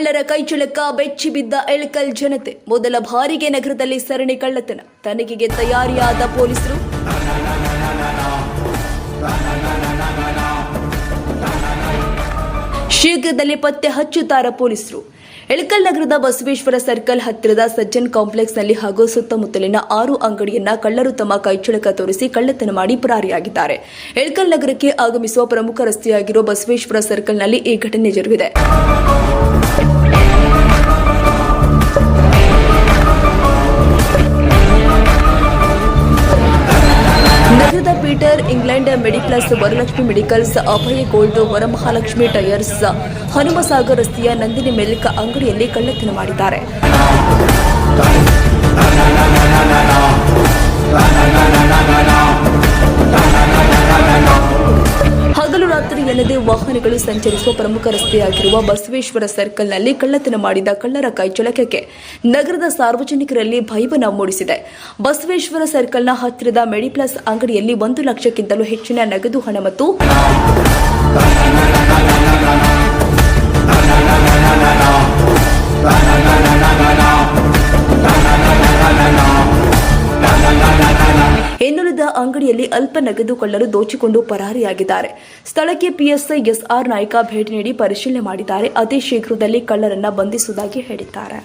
ಕಳ್ಳರ ಕೈಚಳಕ ಬೆಚ್ಚಿ ಬಿದ್ದ ಎಳಕಲ್ ಜನತೆ. ಮೊದಲ ಬಾರಿಗೆ ನಗರದಲ್ಲಿ ಸರಣಿ ಕಳ್ಳತನ. ತನಿಖೆಗೆ ತಯಾರಿಯಾದ ಪೊಲೀಸರು. ಶೀಘ್ರದಲ್ಲೇ ಪತ್ತೆ ಹಚ್ಚುತ್ತಾರೆ ಪೊಲೀಸರು. ಎಳಕಲ್ ನಗರದ ಬಸವೇಶ್ವರ ಸರ್ಕಲ್ ಹತ್ತಿರದ ಸಜ್ಜನ್ ಕಾಂಪ್ಲೆಕ್ಸ್ನಲ್ಲಿ ಹಾಗೂ ಸುತ್ತಮುತ್ತಲಿನ 6 ಅಂಗಡಿಯನ್ನ ಕಳ್ಳರು ತಮ್ಮ ಕೈಚಳಕ ತೋರಿಸಿ ಕಳ್ಳತನ ಮಾಡಿ ಪರಾರಿಯಾಗಿದ್ದಾರೆ. ಎಳಕಲ್ ನಗರಕ್ಕೆ ಆಗಮಿಸುವ ಪ್ರಮುಖ ರಸ್ತೆಯಾಗಿರುವ ಬಸವೇಶ್ವರ ಸರ್ಕಲ್ನಲ್ಲಿ ಈ ಘಟನೆ ಜರುಗಿದೆ. ನಗರದ ಪೀಟರ್ ಇಂಗ್ಲೆಂಡ್ ಮೆಡಿಪ್ಲಸ್, ವರಲಕ್ಷ್ಮಿ ಮೆಡಿಕಲ್ಸ್, ಅಭಯ ಗೋಲ್ಡ್, ವರಮಹಾಲಕ್ಷ್ಮಿ ಟೈರ್ಸ್, ಹನುಮಸಾಗರ್ ರಸ್ತೆಯ ನಂದಿನಿ ಮಿಲ್ಕ್ ಅಂಗಡಿಯಲ್ಲಿ ಕಳ್ಳತನ ಮಾಡಿದ್ದಾರೆ. ಹಗಲು ರಾತ್ರಿ ಎನ್ನದೇ ವಾಹನಗಳು ಸಂಚರಿಸುವ ಪ್ರಮುಖ ರಸ್ತೆಯಾಗಿರುವ ಬಸವೇಶ್ವರ ಸರ್ಕಲ್ನಲ್ಲಿ ಕಳ್ಳತನ ಮಾಡಿದ ಕಳ್ಳರ ಕೈಚಳಕಕ್ಕೆ ನಗರದ ಸಾರ್ವಜನಿಕರಲ್ಲಿ ಭಯವನ್ನ ಮೂಡಿಸಿದೆ. ಬಸವೇಶ್ವರ ಸರ್ಕಲ್ನ ಹತ್ತಿರದ ಮೆಡಿಪ್ಲಸ್ ಅಂಗಡಿಯಲ್ಲಿ 1 ಲಕ್ಷಕ್ಕಿಂತಲೂ ಹೆಚ್ಚಿನ ನಗದು ಹಣ ಮತ್ತು ಇನ್ನುಳಿದ ಅಂಗಡಿಯಲ್ಲಿ ಅಲ್ಪ ನಗದು ಕಳ್ಳರು ದೋಚಿಕೊಂಡು ಪರಾರಿಯಾಗಿದ್ದಾರೆ. ಸ್ಥಳಕ್ಕೆ ಪಿಎಸ್ಐ ಎಸ್ಆರ್ ನಾಯ್ಕ ಭೇಟಿ ನೀಡಿ ಪರಿಶೀಲನೆ ಮಾಡಿದ್ದಾರೆ. ಅತಿ ಶೀಘ್ರದಲ್ಲಿ ಕಳ್ಳರನ್ನ ಬಂಧಿಸುವುದಾಗಿ ಹೇಳಿದ್ದಾರೆ.